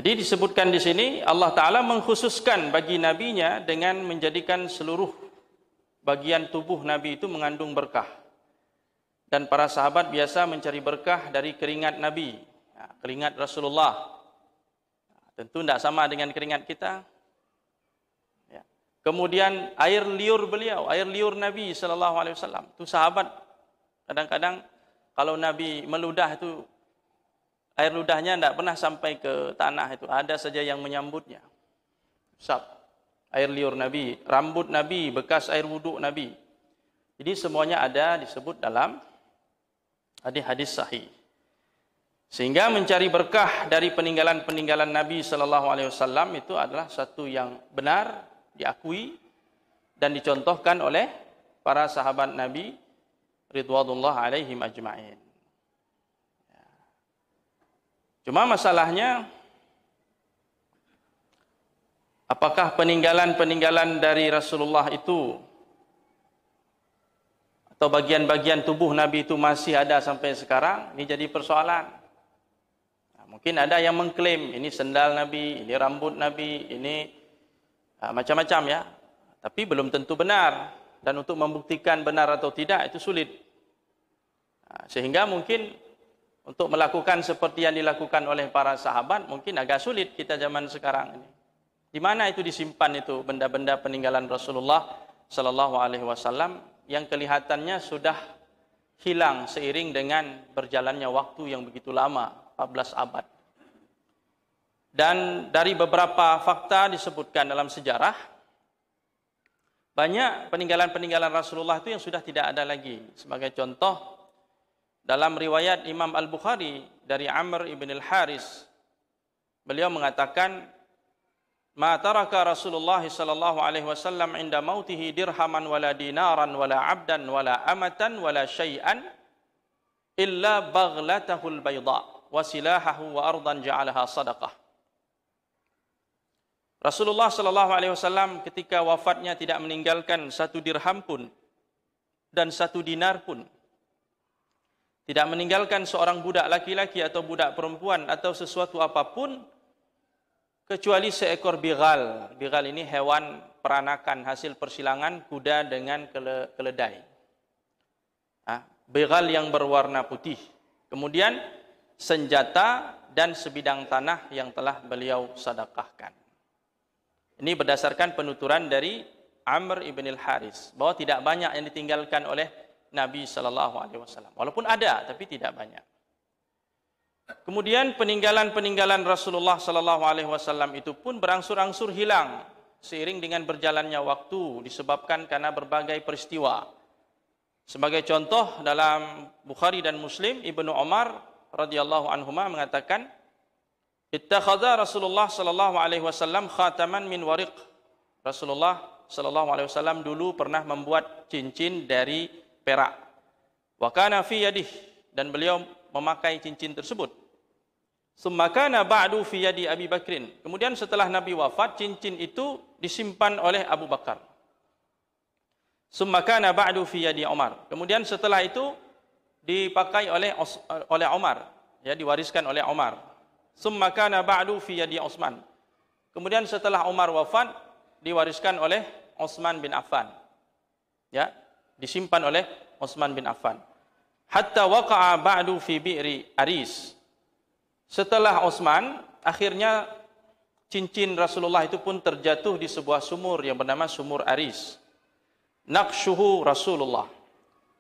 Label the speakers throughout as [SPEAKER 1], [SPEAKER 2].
[SPEAKER 1] Jadi disebutkan di sini Allah Ta'ala mengkhususkan bagi nabinya dengan menjadikan seluruh bagian tubuh Nabi itu mengandung berkah. Dan para sahabat biasa mencari berkah dari keringat Nabi, keringat Rasulullah. Tentu tidak sama dengan keringat kita. Kemudian air liur beliau, air liur Nabi SAW. Itu sahabat kadang-kadang kalau Nabi meludah itu air ludahnya tidak pernah sampai ke tanah itu, ada saja yang menyambutnya. Usap air liur Nabi, rambut Nabi, bekas air wuduk Nabi. Jadi semuanya ada disebut dalam hadis sahih. Sehingga mencari berkah dari peninggalan-peninggalan Nabi SAW itu adalah satu yang benar, diakui dan dicontohkan oleh para sahabat Nabi ridwanullah alaihim ajma'in. Cuma masalahnya, apakah peninggalan-peninggalan dari Rasulullah itu atau bagian-bagian tubuh Nabi itu masih ada sampai sekarang? Ini jadi persoalan. Mungkin ada yang mengklaim ini sendal Nabi, ini rambut Nabi, ini macam-macam ya. Tapi belum tentu benar. Dan untuk membuktikan benar atau tidak itu sulit. Sehingga mungkin untuk melakukan seperti yang dilakukan oleh para sahabat mungkin agak sulit kita zaman sekarang ini. Di mana itu disimpan itu benda-benda peninggalan Rasulullah sallallahu alaihi wasallam yang kelihatannya sudah hilang seiring dengan berjalannya waktu yang begitu lama, 14 abad. Dan dari beberapa fakta disebutkan dalam sejarah, banyak peninggalan-peninggalan Rasulullah itu yang sudah tidak ada lagi. Sebagai contoh, dalam riwayat Imam Al-Bukhari dari Amr ibn al-Haris, beliau mengatakan, "Ma taraka Rasulullah sallallahu alaihi wasallam inda mautihi dirhaman wala dinaran wala abdan wala amatan wala syai'an illa baghlatahul bayda wa silahahu wa ardan ja'alaha sadaqah." Rasulullah sallallahu alaihi wasallam ketika wafatnya tidak meninggalkan satu dirham pun dan satu dinar pun. Tidak meninggalkan seorang budak laki-laki atau budak perempuan atau sesuatu apapun kecuali seekor bighal. Bighal ini hewan peranakan hasil persilangan kuda dengan keledai. Bighal yang berwarna putih. Kemudian senjata dan sebidang tanah yang telah beliau sedekahkan. Ini berdasarkan penuturan dari Amr ibn al-Haris bahwa tidak banyak yang ditinggalkan oleh Nabi SAW. Walaupun ada, tapi tidak banyak. Kemudian peninggalan-peninggalan Rasulullah SAW itu pun berangsur-angsur hilang seiring dengan berjalannya waktu disebabkan karena berbagai peristiwa. Sebagai contoh dalam Bukhari dan Muslim, Ibnu Umar radhiyallahu anhuma mengatakan, "Ittakhadha Rasulullah sallallahu alaihi wasallam khataman min wariq." Rasulullah sallallahu alaihi wasallam dulu pernah membuat cincin dari perak. Wa kana fi yadihi, dan beliau memakai cincin tersebut. Summa kana ba'du fi yadi Abi Bakrin. Kemudian setelah Nabi wafat, cincin itu disimpan oleh Abu Bakar. Summa kana ba'du fi yadi Umar. Kemudian setelah itu dipakai oleh Umar, ya, diwariskan oleh Umar. Summa kana ba'du fi yadi Utsman. Kemudian setelah Umar wafat diwariskan oleh Utsman bin Affan. Ya, disimpan oleh Utsman bin Affan. Hatta waqa'a ba'du fi bi'ri Aris. Setelah Utsman, akhirnya cincin Rasulullah itu pun terjatuh di sebuah sumur yang bernama Sumur Aris. Naqshuhu Rasulullah.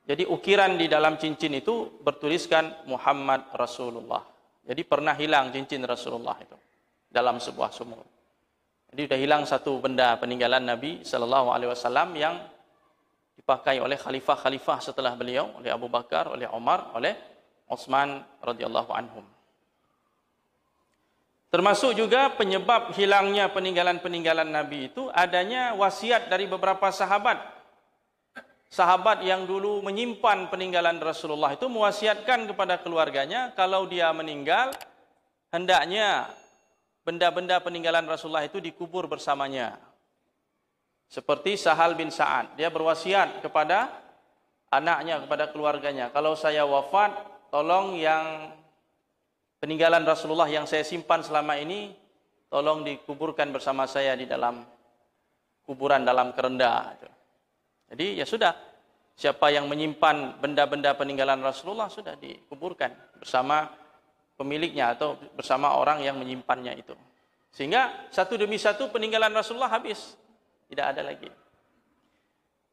[SPEAKER 1] Jadi ukiran di dalam cincin itu bertuliskan Muhammad Rasulullah. Jadi pernah hilang cincin Rasulullah itu dalam sebuah sumur. Jadi sudah hilang satu benda peninggalan Nabi sallallahu alaihi wasallam yang dipakai oleh khalifah-khalifah setelah beliau, oleh Abu Bakar, oleh Umar, oleh Utsman radhiyallahu anhum. Termasuk juga penyebab hilangnya peninggalan-peninggalan Nabi itu adanya wasiat dari beberapa sahabat. Sahabat yang dulu menyimpan peninggalan Rasulullah itu mewasiatkan kepada keluarganya kalau dia meninggal, hendaknya benda-benda peninggalan Rasulullah itu dikubur bersamanya. Seperti Sahal bin Sa'ad, dia berwasiat kepada anaknya, kepada keluarganya, kalau saya wafat, tolong yang peninggalan Rasulullah yang saya simpan selama ini tolong dikuburkan bersama saya di dalam kuburan dalam kerenda. Jadi ya sudah, siapa yang menyimpan benda-benda peninggalan Rasulullah sudah dikuburkan bersama pemiliknya atau bersama orang yang menyimpannya itu. Sehingga satu demi satu peninggalan Rasulullah habis, tidak ada lagi.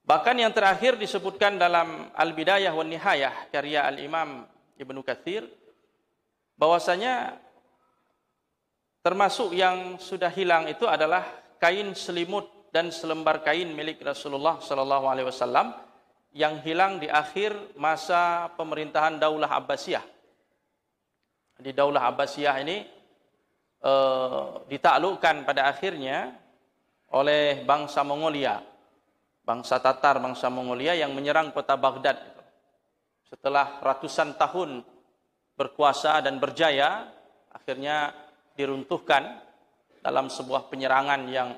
[SPEAKER 1] Bahkan yang terakhir disebutkan dalam Al-Bidayah wan Nihayah karya Al-Imam Ibnu Katsir, bahwasanya termasuk yang sudah hilang itu adalah kain selimut dan selembar kain milik Rasulullah sallallahu alaihi wasallam yang hilang di akhir masa pemerintahan Daulah Abbasiyah. Di Daulah Abbasiyah ini ditaklukkan pada akhirnya oleh bangsa Mongolia, bangsa Tatar, bangsa Mongolia yang menyerang kota Baghdad. Setelah ratusan tahun berkuasa dan berjaya, akhirnya diruntuhkan dalam sebuah penyerangan yang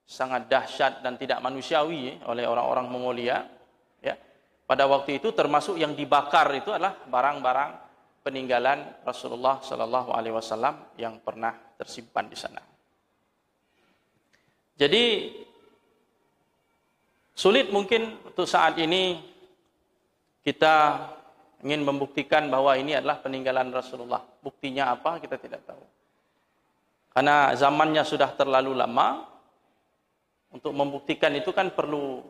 [SPEAKER 1] sangat dahsyat dan tidak manusiawi oleh orang-orang Mongolia. Ya. Pada waktu itu termasuk yang dibakar itu adalah barang-barang peninggalan Rasulullah Sallallahu Alaihi Wasallam yang pernah tersimpan di sana. Jadi sulit mungkin untuk saat ini kita ingin membuktikan bahwa ini adalah peninggalan Rasulullah. Buktinya apa kita tidak tahu. Karena zamannya sudah terlalu lama, untuk membuktikan itu kan perlu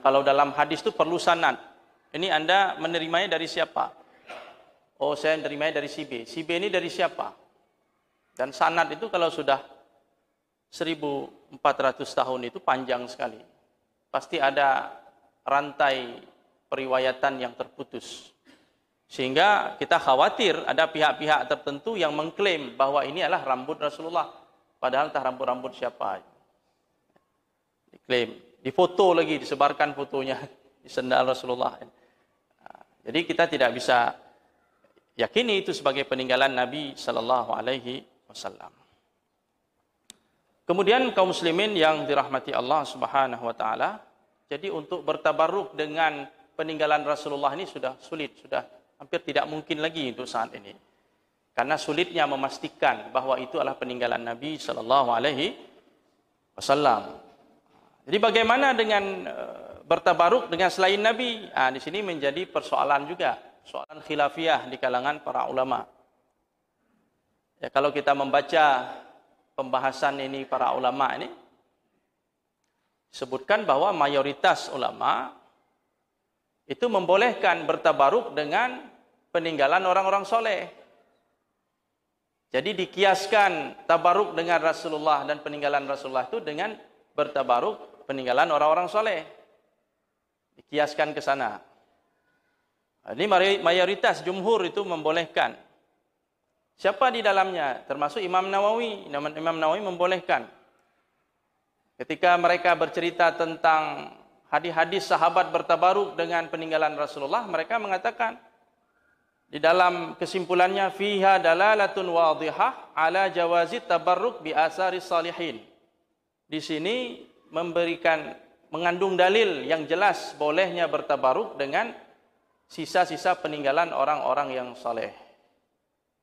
[SPEAKER 1] kalau dalam hadis itu perlu sanad. Ini Anda menerimanya dari siapa? Oh, saya menerimanya dari si B. Si B ini dari siapa? Dan sanad itu kalau sudah 1400 tahun itu panjang sekali. Pasti ada rantai periwayatan yang terputus. Sehingga kita khawatir ada pihak-pihak tertentu yang mengklaim bahwa ini adalah rambut Rasulullah. Padahal entah rambut-rambut siapa. Diklaim. Difoto lagi, disebarkan fotonya di sendal Rasulullah. Jadi kita tidak bisa yakini itu sebagai peninggalan Nabi Sallallahu Alaihi Wasallam. Kemudian kaum muslimin yang dirahmati Allah Subhanahu Wa Taala, jadi untuk bertabarruk dengan peninggalan Rasulullah ini sudah sulit, sudah hampir tidak mungkin lagi untuk saat ini. Karena sulitnya memastikan bahwa itu adalah peninggalan Nabi Sallallahu Alaihi Wasallam. Jadi bagaimana dengan bertabaruk dengan selain Nabi? Di sini menjadi persoalan juga, soalan khilafiyah di kalangan para ulama. Ya, kalau kita membaca pembahasan ini para ulama ini, disebutkan bahwa mayoritas ulama itu membolehkan bertabaruk dengan peninggalan orang-orang soleh. Jadi dikiaskan tabaruk dengan Rasulullah dan peninggalan Rasulullah itu dengan bertabaruk peninggalan orang-orang soleh. Dikiaskan ke sana. Ini mayoritas jumhur itu membolehkan. Siapa di dalamnya? Termasuk Imam Nawawi. Imam Nawawi membolehkan. Ketika mereka bercerita tentang hadis-hadis sahabat bertabaruk dengan peninggalan Rasulullah, mereka mengatakan di dalam kesimpulannya fiha dalalatun wadhihah ala jawazit tabarruk bi asaris salihin. Di sini mengandung dalil yang jelas bolehnya bertabaruk dengan sisa-sisa peninggalan orang-orang yang saleh.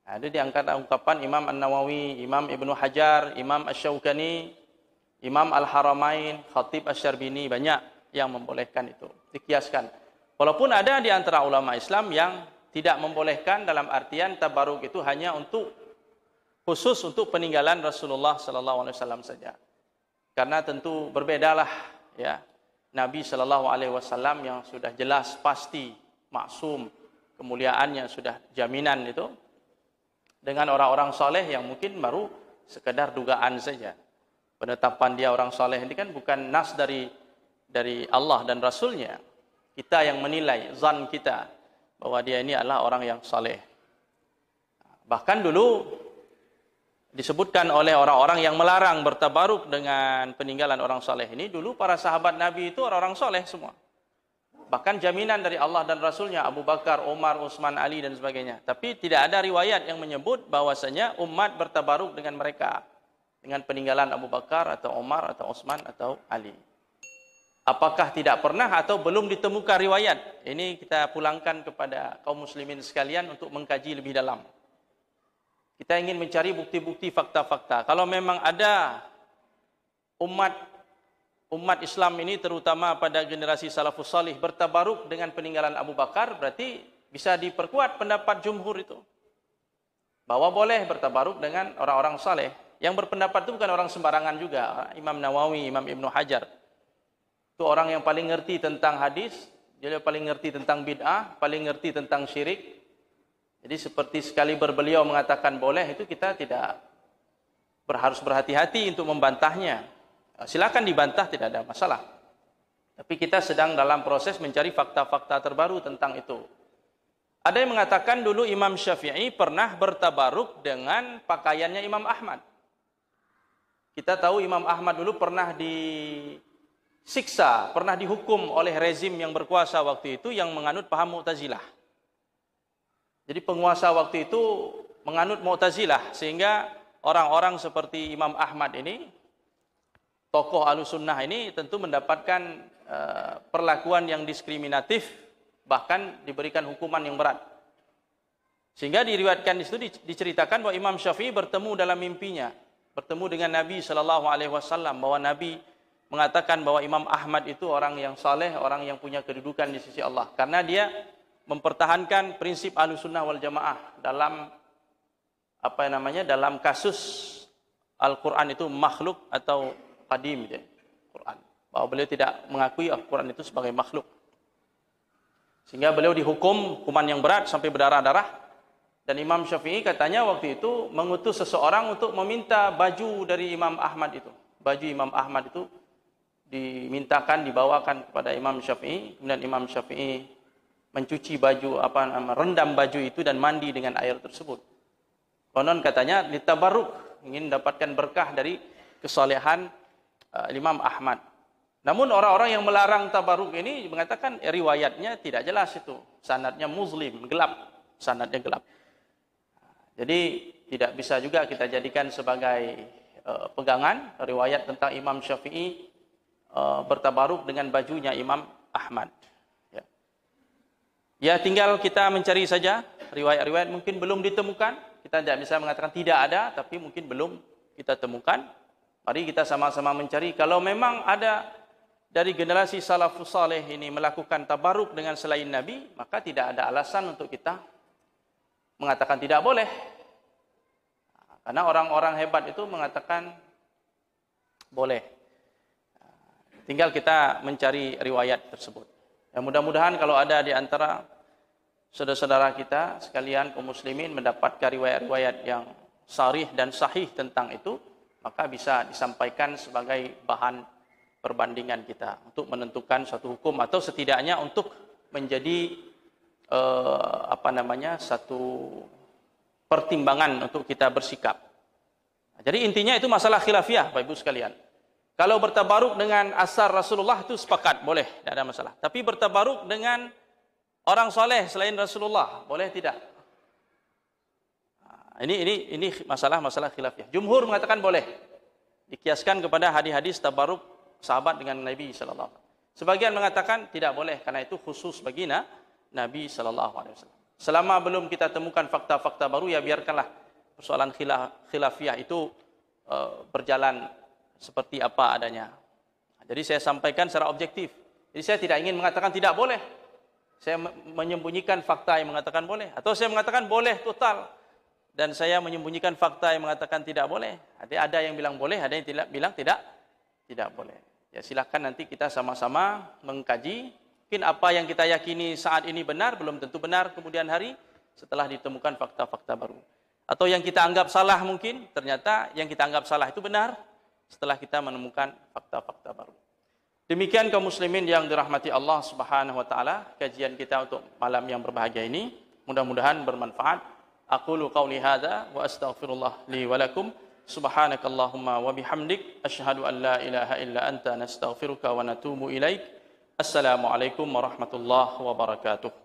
[SPEAKER 1] Ada diangkat ungkapan Imam An-Nawawi, Imam Ibnu Hajar, Imam Asy-Syaukani, Imam Al-Haramain, Khatib Asy-Syarbini, banyak yang membolehkan itu, dikiaskan. Walaupun ada di antara ulama Islam yang tidak membolehkan dalam artian tabaruk itu hanya khusus untuk peninggalan Rasulullah sallallahu alaihi wasallam saja. Karena tentu berbedalah ya Nabi sallallahu alaihi wasallam yang sudah jelas pasti maksum, kemuliaannya sudah jaminan itu, dengan orang-orang soleh yang mungkin baru sekedar dugaan saja. Penetapan dia orang soleh ini kan bukan nas dari Allah dan Rasulnya. Kita yang menilai, zan kita bahwa dia ini adalah orang yang soleh. Bahkan dulu disebutkan oleh orang-orang yang melarang bertabaruk dengan peninggalan orang soleh ini, dulu para sahabat Nabi itu orang-orang soleh semua. Bahkan jaminan dari Allah dan Rasulnya, Abu Bakar, Umar, Utsman, Ali dan sebagainya. Tapi tidak ada riwayat yang menyebut bahwasanya umat bertabaruk dengan mereka, dengan peninggalan Abu Bakar atau Umar atau Utsman atau Ali. Apakah tidak pernah atau belum ditemukan riwayat? Ini kita pulangkan kepada kaum muslimin sekalian untuk mengkaji lebih dalam. Kita ingin mencari bukti-bukti fakta-fakta. Kalau memang ada umat Islam ini terutama pada generasi salafus salih bertabaruk dengan peninggalan Abu Bakar, berarti bisa diperkuat pendapat jumhur itu. Bahwa boleh bertabaruk dengan orang-orang saleh. Yang berpendapat itu bukan orang sembarangan juga. Imam Nawawi, Imam Ibnu Hajar. Itu orang yang paling ngerti tentang hadis, dia paling ngerti tentang bid'ah, paling ngerti tentang syirik. Jadi seperti sekali beliau mengatakan boleh, itu kita tidak harus berhati-hati untuk membantahnya. Silakan dibantah, tidak ada masalah. Tapi kita sedang dalam proses mencari fakta-fakta terbaru tentang itu. Ada yang mengatakan dulu Imam Syafi'i pernah bertabaruk dengan pakaiannya Imam Ahmad. Kita tahu Imam Ahmad dulu pernah disiksa, pernah dihukum oleh rezim yang berkuasa waktu itu yang menganut paham Mu'tazilah. Jadi penguasa waktu itu menganut Mu'tazilah, sehingga orang-orang seperti Imam Ahmad ini, tokoh Ahlussunnah ini tentu mendapatkan perlakuan yang diskriminatif, bahkan diberikan hukuman yang berat. Sehingga diriwayatkan di situ diceritakan bahwa Imam Syafi'i bertemu dalam mimpinya, bertemu dengan Nabi SAW, bahwa Nabi mengatakan bahwa Imam Ahmad itu orang yang saleh, orang yang punya kedudukan di sisi Allah, karena dia mempertahankan prinsip Ahlussunnah wal Jamaah dalam dalam kasus Al-Quran itu makhluk atau qadim, Quran, bahwa beliau tidak mengakui Al-Quran itu sebagai makhluk. Sehingga beliau dihukum hukuman yang berat sampai berdarah-darah. Dan Imam Syafi'i katanya waktu itu mengutus seseorang untuk meminta baju dari Imam Ahmad itu. Baju Imam Ahmad itu dimintakan, dibawakan kepada Imam Syafi'i. Kemudian Imam Syafi'i mencuci baju, rendam baju itu dan mandi dengan air tersebut. Konon katanya ditabarruk, ingin mendapatkan berkah dari kesalehan Imam Ahmad. Namun orang-orang yang melarang tabarruk ini mengatakan riwayatnya tidak jelas itu. Sanadnya muzlim, gelap. Sanadnya gelap. Jadi tidak bisa juga kita jadikan sebagai pegangan riwayat tentang Imam Syafi'i bertabaruk dengan bajunya Imam Ahmad. Ya, tinggal kita mencari saja riwayat-riwayat mungkin belum ditemukan. Kita tidak bisa mengatakan tidak ada, tapi mungkin belum kita temukan. Mari kita sama-sama mencari. Kalau memang ada dari generasi salafus saleh ini melakukan tabaruk dengan selain Nabi, maka tidak ada alasan untuk kita mengatakan tidak boleh. Karena orang-orang hebat itu mengatakan boleh. Tinggal kita mencari riwayat tersebut. Ya, mudah-mudahan kalau ada di antara saudara-saudara kita sekalian kaum muslimin mendapatkan riwayat-riwayat yang sharih dan sahih tentang itu, maka bisa disampaikan sebagai bahan perbandingan kita untuk menentukan suatu hukum atau setidaknya untuk menjadi satu pertimbangan untuk kita bersikap. Jadi intinya itu masalah khilafiyah, Bapak Ibu sekalian. Kalau bertabaruk dengan asar Rasulullah itu sepakat, boleh, tidak ada masalah. Tapi bertabaruk dengan orang soleh selain Rasulullah, boleh tidak? Ini masalah khilafiyah. Jumhur mengatakan boleh. Dikiaskan kepada hadis-hadis tabaruk sahabat dengan Nabi sallallahu alaihi wasallam. Sebagian mengatakan tidak boleh karena itu khusus bagi Nabi sallallahu alaihi wasallam. Selama belum kita temukan fakta-fakta baru, ya biarkanlah persoalan khilafiyah itu berjalan seperti apa adanya. Jadi saya sampaikan secara objektif. Jadi saya tidak ingin mengatakan tidak boleh. Saya menyembunyikan fakta yang mengatakan boleh, atau saya mengatakan boleh total dan saya menyembunyikan fakta yang mengatakan tidak boleh. Ada yang bilang boleh, ada yang bilang tidak boleh. Ya silakan nanti kita sama-sama mengkaji. Mungkin apa yang kita yakini saat ini benar, belum tentu benar kemudian hari setelah ditemukan fakta-fakta baru. Atau yang kita anggap salah mungkin, ternyata yang kita anggap salah itu benar setelah kita menemukan fakta-fakta baru. Demikian kaum muslimin yang dirahmati Allah Subhanahu wa taala, kajian kita untuk malam yang berbahagia ini mudah-mudahan bermanfaat. Aqulu qauli hadza wa astaghfirullah li wa lakum. Subhanakallahumma wa bihamdik asyhadu an la ilaha illa anta nastaghfiruka wa natubu ilaik. Assalamualaikum warahmatullahi wabarakatuh.